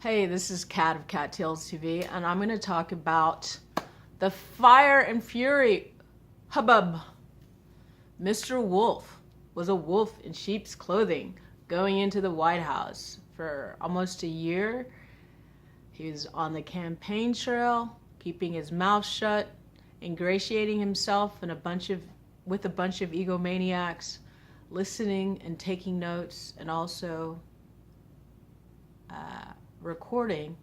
Hey, this is Kat of Kattalestv, and I'm going to talk about the fire and fury hubbub. Mr. Wolf was a wolf in sheep's clothing going into the White House for almost a year. He was on the campaign trail, keeping his mouth shut, ingratiating himself with a bunch of egomaniacs, listening and taking notes, and also recording.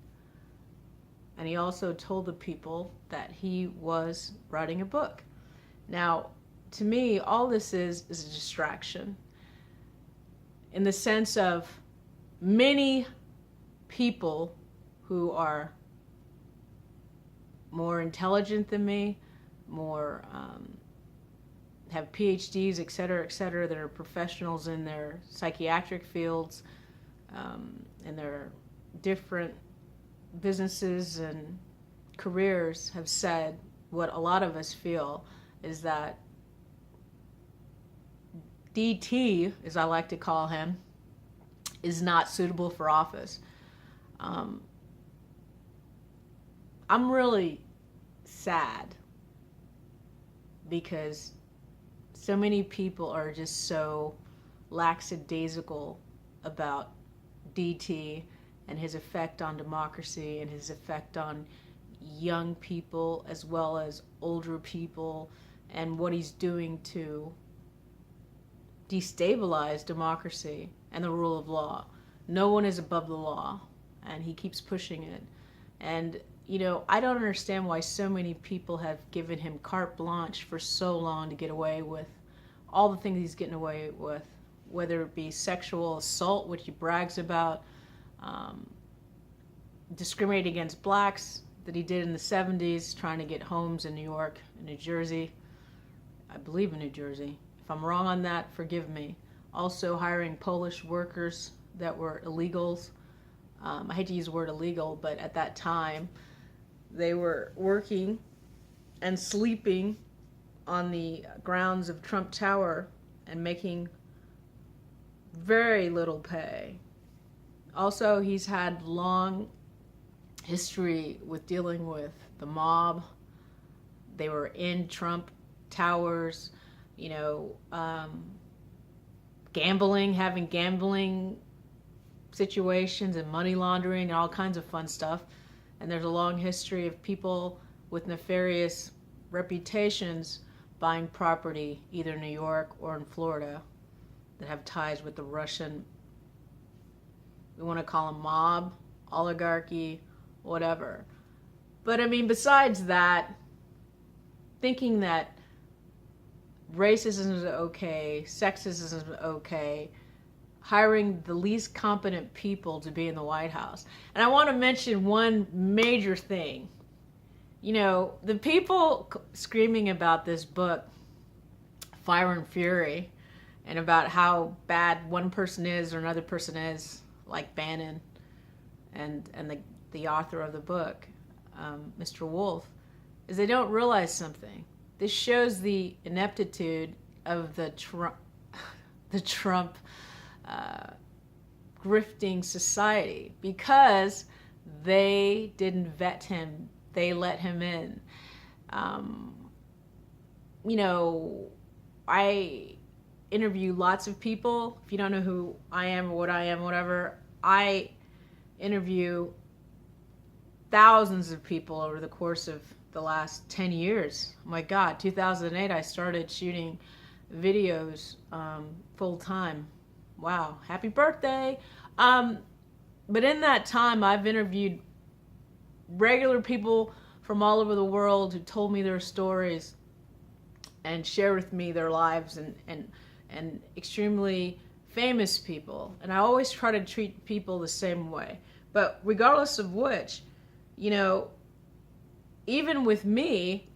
And he also told the people that he was writing a book. Now, to me, all this is a distraction, in the sense of many people who are more intelligent than me, more have PhDs, et cetera, that are professionals in their psychiatric fields, in their different businesses and careers, have said what a lot of us feel is that DT, as I like to call him, is not suitable for office. I'm really sad because so many people are just so lackadaisical about DT and his effect on democracy and his effect on young people as well as older people, and what he's doing to destabilize democracy and the rule of law. No one is above the law, and he keeps pushing it. And I don't understand why so many people have given him carte blanche for so long to get away with all the things he's getting away with, whether it be sexual assault, which he brags about, discriminating against blacks that he did in the 70s, trying to get homes in New York and New Jersey. I believe in New Jersey. If I'm wrong on that, forgive me. Also hiring Polish workers that were illegals. I hate to use the word illegal, but at that time, they were working and sleeping on the grounds of Trump Tower and making very little pay. Also, he's had long history with dealing with the mob. They were in Trump Towers, gambling, having gambling situations and money laundering and all kinds of fun stuff. And there's a long history of people with nefarious reputations buying property either in New York or in Florida that have ties with the Russian, we want to call them mob, oligarchy, whatever. But besides that, thinking that racism is okay, sexism is okay, hiring the least competent people to be in the White House. And I want to mention one major thing. The people screaming about this book, Fire and Fury, and about how bad one person is or another person is, like Bannon and the author of the book, Mr. Wolf, is they don't realize something. This shows the ineptitude of the Trump grifting society, because they didn't vet him. They let him in. I interview lots of people. If you don't know who I am or what I am, whatever, I interview thousands of people over the course of the last 10 years. Oh my God, 2008, I started shooting videos full time. Wow, happy birthday. But in that time, I've interviewed regular people from all over the world who told me their stories and shared with me their lives, and extremely famous people. And I always try to treat people the same way. But regardless of which, even with me,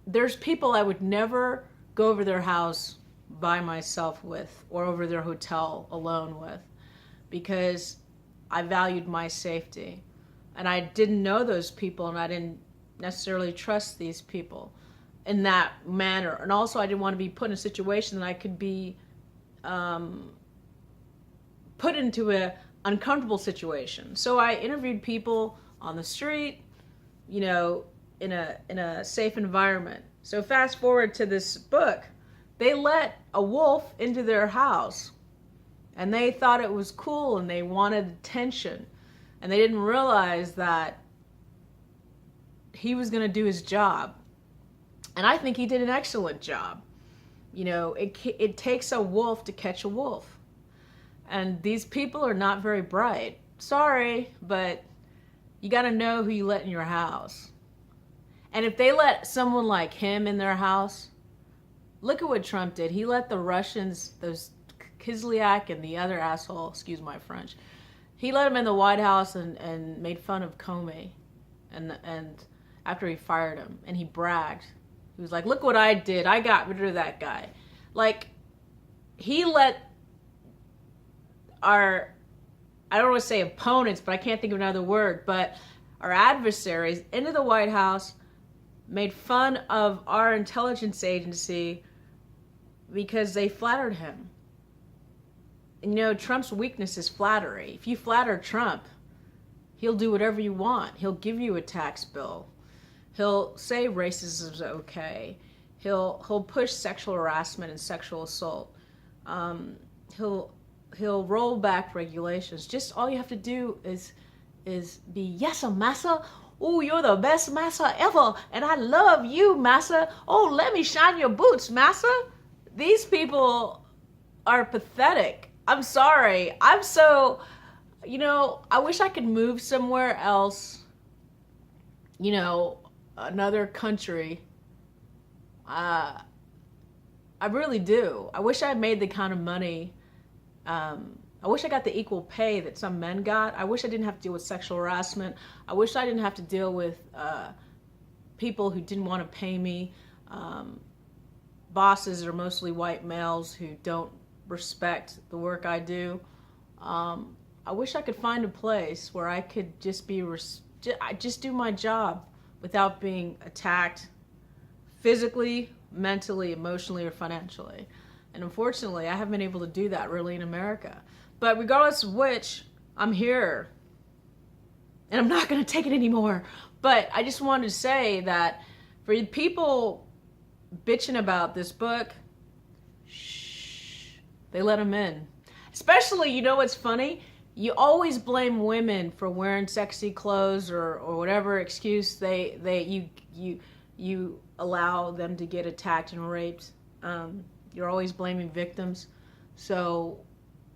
there's people I would never go over their house by myself with, or over their hotel alone with, because I valued my safety. And I didn't know those people, and I didn't necessarily trust these people in that manner. And also, I didn't want to be put in a situation that I could be put into a uncomfortable situation. So I interviewed people on the street, you know, in a safe environment. So fast forward to this book, they let a wolf into their house, and they thought it was cool and they wanted attention, and they didn't realize that he was going to do his job. And I think he did an excellent job. You know, it takes a wolf to catch a wolf. And these people are not very bright. Sorry, but you got to know who you let in your house. And if they let someone like him in their house, look at what Trump did. He let the Russians, those Kislyak and the other asshole, excuse my French, he let him in the White House and made fun of Comey. And after he fired him, and he bragged. He was like, look what I did. I got rid of that guy. Like, he let our, I don't want to say opponents, but I can't think of another word, but our adversaries into the White House, made fun of our intelligence agency because they flattered him. And you know, Trump's weakness is flattery. If you flatter Trump, he'll do whatever you want. He'll give you a tax bill. He'll say racism is okay. He'll push sexual harassment and sexual assault. He'll roll back regulations. Just all you have to do is be, yes, massa. Oh, you're the best massa ever, and I love you, massa. Oh, let me shine your boots, massa. These people are pathetic. I'm sorry. I'm so, you know, I wish I could move somewhere else, you know, another country. I really do. I wish I had made the kind of money. I wish I got the equal pay that some men got. I wish I didn't have to deal with sexual harassment. I wish I didn't have to deal with people who didn't want to pay me. Bosses are mostly white males who don't respect the work I do. I wish I could find a place where I could just be just do my job without being attacked physically, mentally, emotionally, or financially. And unfortunately, I haven't been able to do that really in America. But regardless of which, I'm here. And I'm not going to take it anymore. But I just wanted to say that for people bitching about this book, shh, they let them in. Especially, you know what's funny? You always blame women for wearing sexy clothes or whatever excuse you allow them to get attacked and raped. You're always blaming victims. So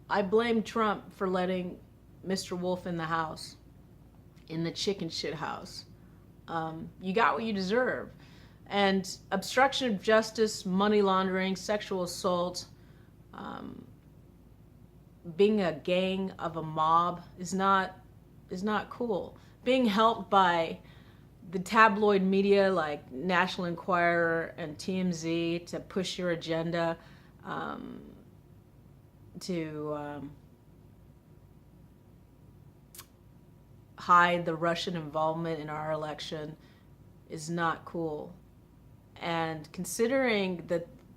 I blame Trump for letting Mr. Wolf in the house, in the chicken shit house. You got what you deserve. And obstruction of justice, money laundering, sexual assault, being a gang of a mob is not cool. Being helped by the tabloid media like National Enquirer and TMZ to push your agenda, to hide the Russian involvement in our election is not cool. And considering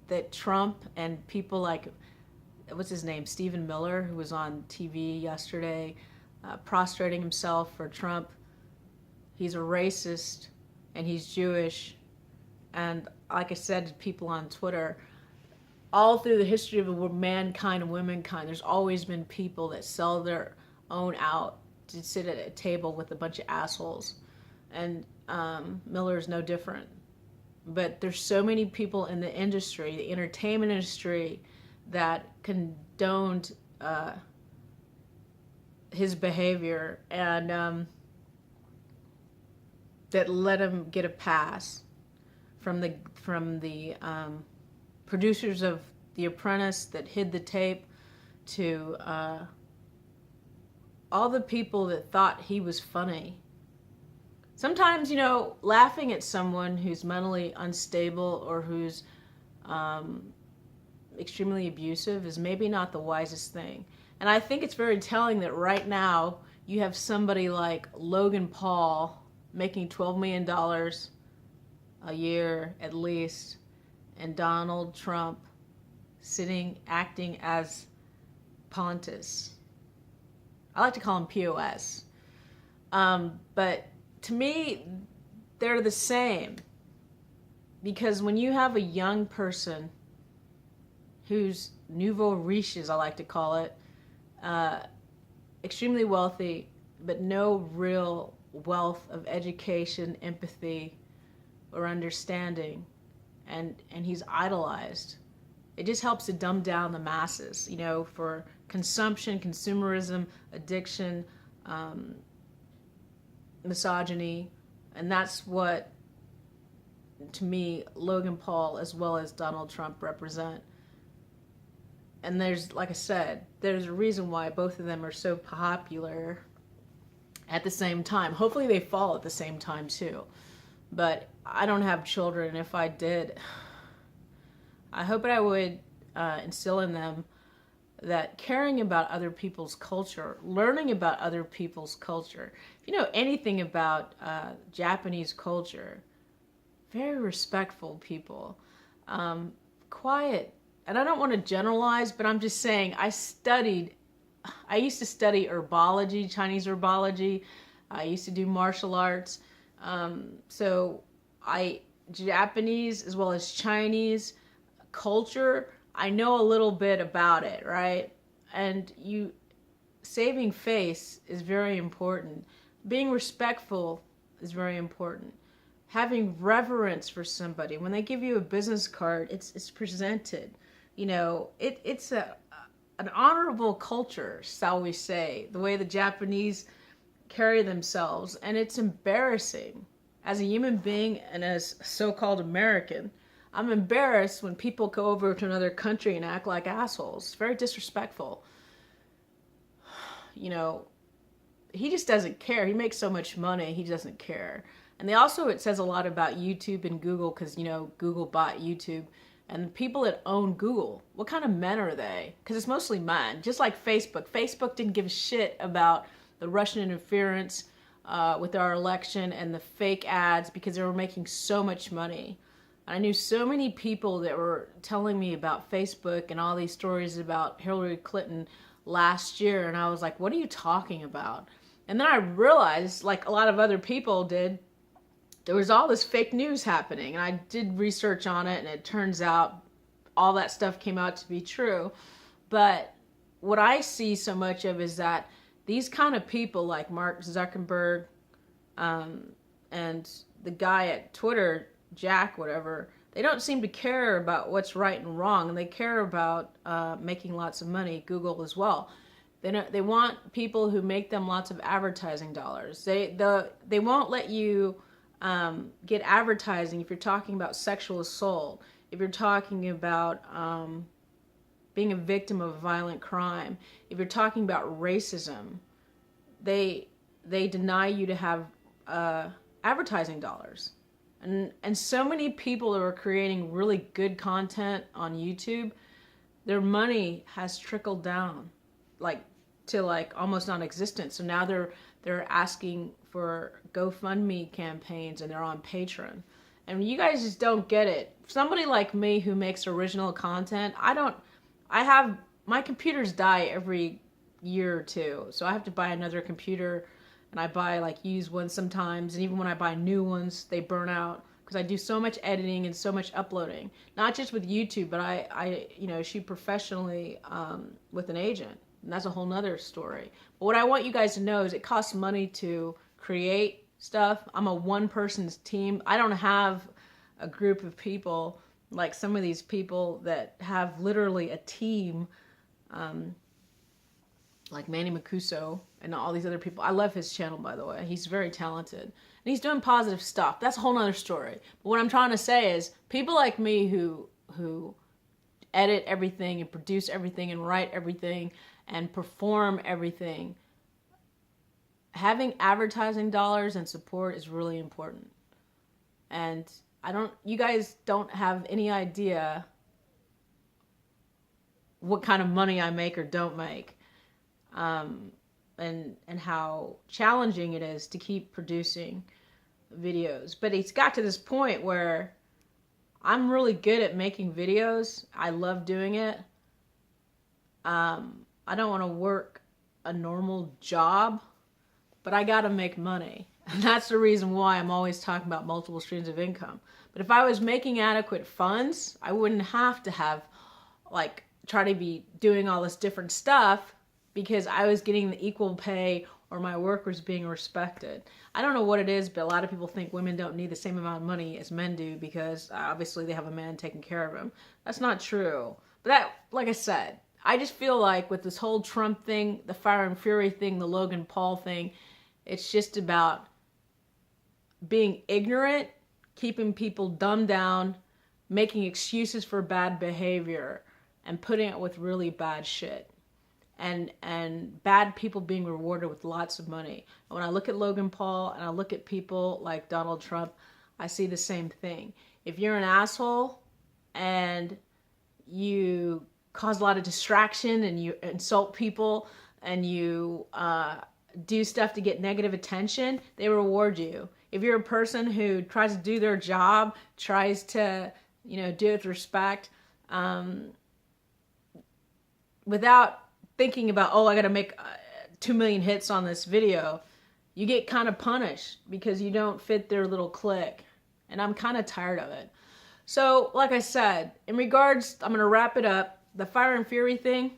that Trump and people like, what's his name, Stephen Miller, who was on TV yesterday, prostrating himself for Trump, he's a racist and he's Jewish. And like I said to people on Twitter, all through the history of mankind and womankind, there's always been people that sell their own out to sit at a table with a bunch of assholes. And Miller is no different. But there's so many people in the industry, the entertainment industry, that condoned his behavior and that let him get a pass from the producers of The Apprentice that hid the tape to all the people that thought he was funny. Sometimes, you know, laughing at someone who's mentally unstable or who's extremely abusive is maybe not the wisest thing. And I think it's very telling that right now you have somebody like Logan Paul making $12 million a year at least, and Donald Trump acting as Pontius. I like to call them POS. But to me, they're the same. Because when you have a young person who's nouveau riche, as I like to call it, extremely wealthy, but no real wealth of education, empathy, or understanding, and he's idolized, it just helps to dumb down the masses, for consumption, consumerism, addiction, misogyny, and that's what, to me, Logan Paul as well as Donald Trump represent. And there's, like I said, there's a reason why both of them are so popular at the same time. Hopefully they fall at the same time too. But I don't have children. If I did, I hope that I would instill in them that caring about other people's culture, learning about other people's culture. If you know anything about Japanese culture, very respectful people, quiet. And I don't want to generalize, but I'm just saying I used to study herbology, Chinese herbology. I used to do martial arts. So Japanese as well as Chinese culture, I know a little bit about it, right? And saving face is very important. Being respectful is very important. Having reverence for somebody. When they give you a business card, it's presented. It's an honorable culture, shall we say, the way the Japanese carry themselves. And it's embarrassing. As a human being and as a so-called American, I'm embarrassed when people go over to another country and act like assholes. It's very disrespectful. He just doesn't care. He makes so much money, he doesn't care. And it says a lot about YouTube and Google, because, Google bought YouTube. And the people that own Google, what kind of men are they? Because it's mostly men. Just like Facebook. Facebook didn't give a shit about the Russian interference with our election and the fake ads, because they were making so much money. I knew so many people that were telling me about Facebook and all these stories about Hillary Clinton last year. And I was like, what are you talking about? And then I realized, like a lot of other people did, there was all this fake news happening, and I did research on it, and it turns out all that stuff came out to be true. But what I see so much of is that these kind of people like Mark Zuckerberg and the guy at Twitter, Jack, whatever, they don't seem to care about what's right and wrong, and they care about making lots of money, Google as well. They want people who make them lots of advertising dollars. They won't let you get advertising if you're talking about sexual assault, if you're talking about being a victim of a violent crime, if you're talking about racism. They deny you to have advertising dollars. And so many people that are creating really good content on YouTube, their money has trickled down to almost non-existent. So now they're asking for GoFundMe campaigns, and they're on Patreon. And you guys just don't get it. Somebody like me who makes original content, my computers die every year or two. So I have to buy another computer, and I buy used ones sometimes. And even when I buy new ones, they burn out because I do so much editing and so much uploading. Not just with YouTube, but I shoot professionally with an agent. And that's a whole nother story. But what I want you guys to know is it costs money to create stuff. I'm a one-person's team. I don't have a group of people like some of these people that have literally a team, like Manny Macuso and all these other people. I love his channel, by the way. He's very talented. And he's doing positive stuff. That's a whole nother story. But what I'm trying to say is people like me who edit everything and produce everything and write everything and perform everything, having advertising dollars and support is really important. And you guys don't have any idea what kind of money I make or don't make. And how challenging it is to keep producing videos. But it's got to this point where I'm really good at making videos. I love doing it. I don't want to work a normal job, but I gotta make money. And that's the reason why I'm always talking about multiple streams of income. But if I was making adequate funds, I wouldn't have to have, like, try to be doing all this different stuff because I was getting the equal pay or my work was being respected. I don't know what it is, but a lot of people think women don't need the same amount of money as men do because obviously they have a man taking care of them. That's not true. But that, like I said, I just feel like with this whole Trump thing, the Fire and Fury thing, the Logan Paul thing, it's just about being ignorant, keeping people dumbed down, making excuses for bad behavior, and putting it with really bad shit. And bad people being rewarded with lots of money. And when I look at Logan Paul and I look at people like Donald Trump, I see the same thing. If you're an asshole and you cause a lot of distraction and you insult people and you do stuff to get negative attention, they reward you. If you're a person who tries to do their job, tries to, do it with respect, without thinking about, I got to make 2 million hits on this video, you get kind of punished because you don't fit their little clique. And I'm kind of tired of it. So, like I said, in regards, I'm going to wrap it up. The Fire and Fury thing,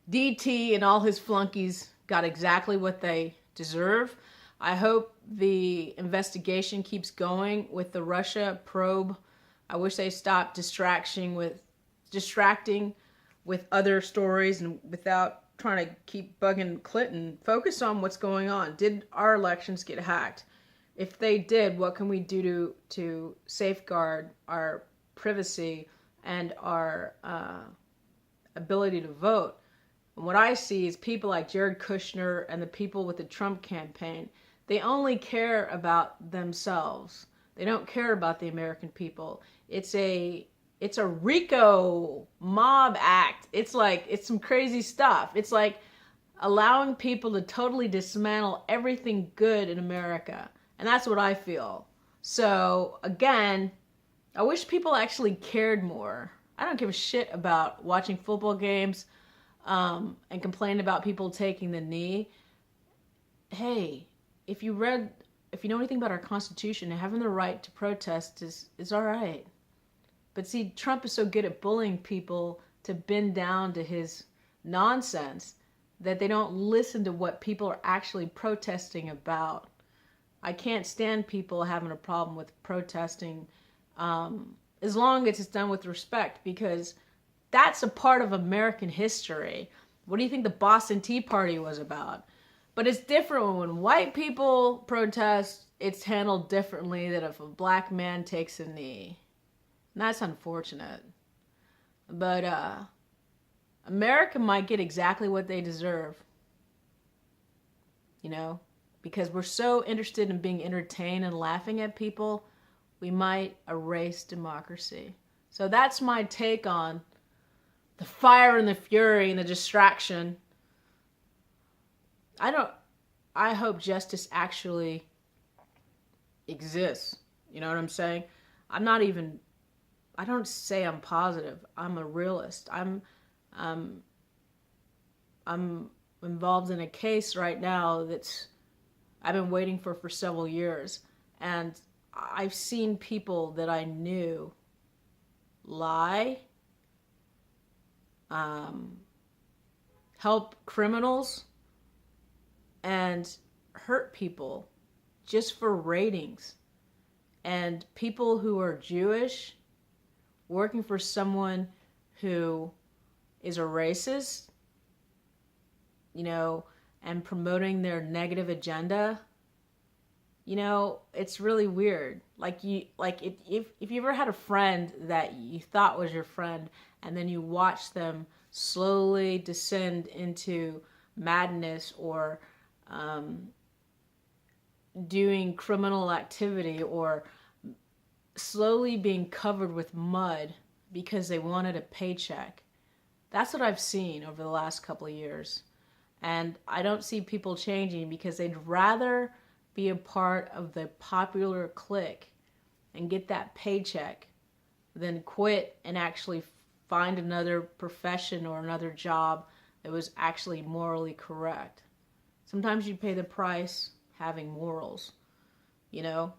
DT and all his flunkies got exactly what they deserve. I hope the investigation keeps going with the Russia probe. I wish they stopped distracting with other stories and without trying to keep bugging Clinton. Focus on what's going on. Did our elections get hacked? If they did, what can we do to safeguard our privacy and our ability to vote? And what I see is people like Jared Kushner and the people with the Trump campaign, they only care about themselves. They don't care about the American people. It's a RICO mob act. It's some crazy stuff. It's like allowing people to totally dismantle everything good in America. And that's what I feel. So again, I wish people actually cared more. I don't give a shit about watching football games and complaining about people taking the knee. Hey, if you know anything about our Constitution, having the right to protest is all right. But see, Trump is so good at bullying people to bend down to his nonsense that they don't listen to what people are actually protesting about. I can't stand people having a problem with protesting as long as it's done with respect, because that's a part of American history. What do you think the Boston Tea Party was about? But it's different when white people protest. It's handled differently than if a black man takes a knee. And that's unfortunate. But America might get exactly what they deserve. Because we're so interested in being entertained and laughing at people, we might erase democracy. So that's my take on the fire and the fury and the distraction. I hope justice actually exists. You know what I'm saying? I don't say I'm positive. I'm a realist. I'm involved in a case right now that's I've been waiting for several years, and I've seen people that I knew lie, help criminals, and hurt people just for ratings. And people who are Jewish working for someone who is a racist, and promoting their negative agenda, it's really weird. If you ever had a friend that you thought was your friend, and then you watch them slowly descend into madness or doing criminal activity or slowly being covered with mud because they wanted a paycheck. That's what I've seen over the last couple of years. And I don't see people changing because they'd rather be a part of the popular clique and get that paycheck than quit and actually find another profession or another job It was actually morally correct. Sometimes you pay the price having morals, you know,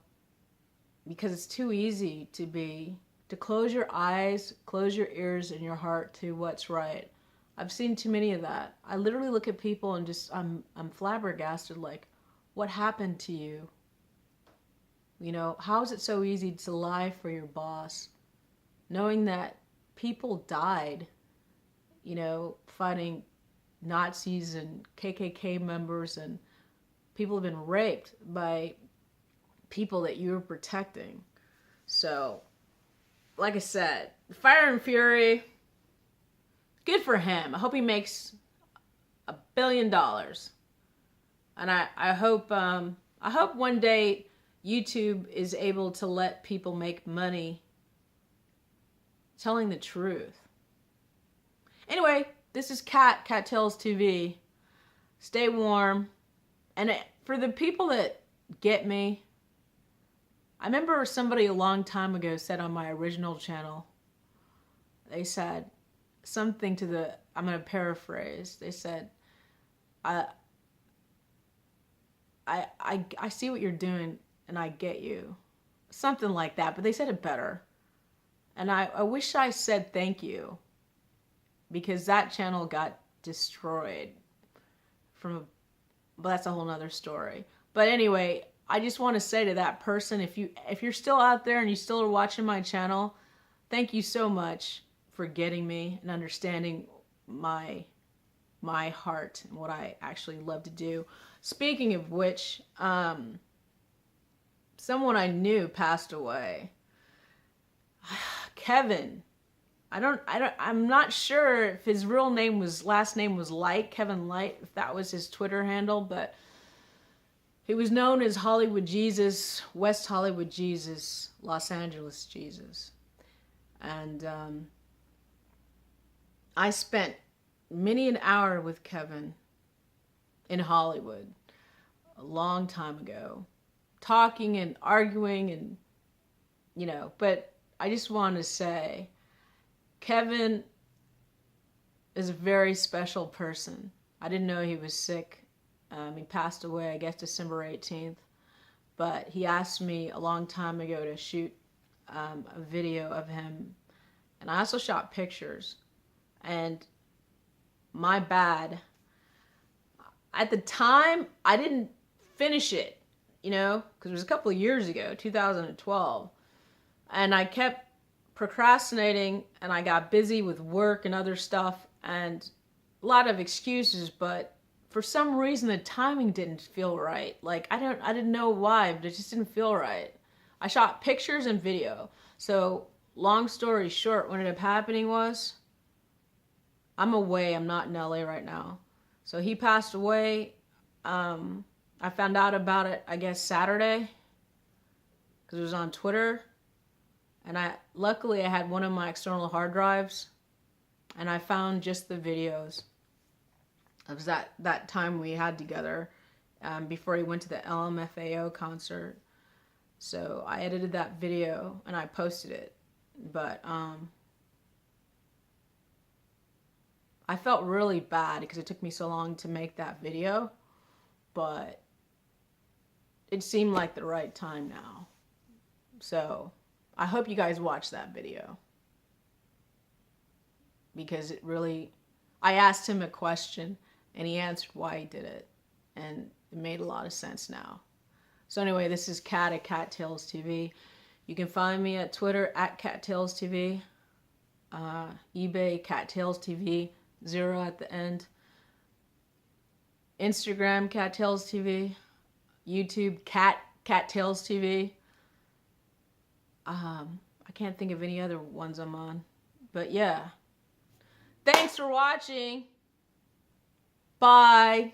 because it's too easy to close your eyes, close your ears and your heart to what's right. I've seen too many of that. I literally look at people and I'm flabbergasted, like, what happened to you? You know, how is it so easy to lie for your boss, knowing that people died, you know, fighting Nazis and KKK members, and people have been raped by people that you were protecting. So, like I said, Fire and Fury, good for him. I hope he makes $1 billion. And I hope one day YouTube is able to let people make money telling the truth. Anyway, this is Kattalestv TV. Stay warm. And for the people that get me, I remember somebody a long time ago said on my original channel, they said something to the, I'm going to paraphrase. They said, I see what you're doing and I get you. Something like that, but they said it better. And I wish I said thank you, because that channel got destroyed but that's a whole nother story. But anyway, I just want to say to that person, if you're still out there and you still are watching my channel, thank you so much for getting me and understanding my heart and what I actually love to do. Speaking of which, someone I knew passed away. Kevin. I'm not sure if his last name was Light, Kevin Light, if that was his Twitter handle, but he was known as Hollywood Jesus, West Hollywood Jesus, Los Angeles Jesus. And I spent many an hour with Kevin in Hollywood a long time ago, talking and arguing and, you know, but I just want to say, Kevin is a very special person. I didn't know he was sick. He passed away, I guess, December 18th. But he asked me a long time ago to shoot a video of him. And I also shot pictures. And my bad. At the time, I didn't finish it, you know, because it was a couple of years ago, 2012. And I kept procrastinating, and I got busy with work and other stuff and a lot of excuses, but for some reason the timing didn't feel right. Like I didn't know why, but it just didn't feel right. I shot pictures and video. So long story short, what ended up happening was I'm away. I'm not in LA right now. So he passed away. I found out about it, I guess, Saturday, because it was on Twitter. And luckily I had one of my external hard drives, and I found just the videos of that time we had together before he went to the LMFAO concert. So I edited that video and I posted it. But I felt really bad because it took me so long to make that video, but it seemed like the right time now. So I hope you guys watch that video, because it really, I asked him a question and he answered why he did it, and it made a lot of sense now. So anyway, this is Kat at Kattalestv. You can find me at Twitter at Kattalestv, eBay Kattalestv, 0 at the end, Instagram Kattalestv, YouTube Kattalestv. I can't think of any other ones I'm on. But yeah. Thanks for watching. Bye.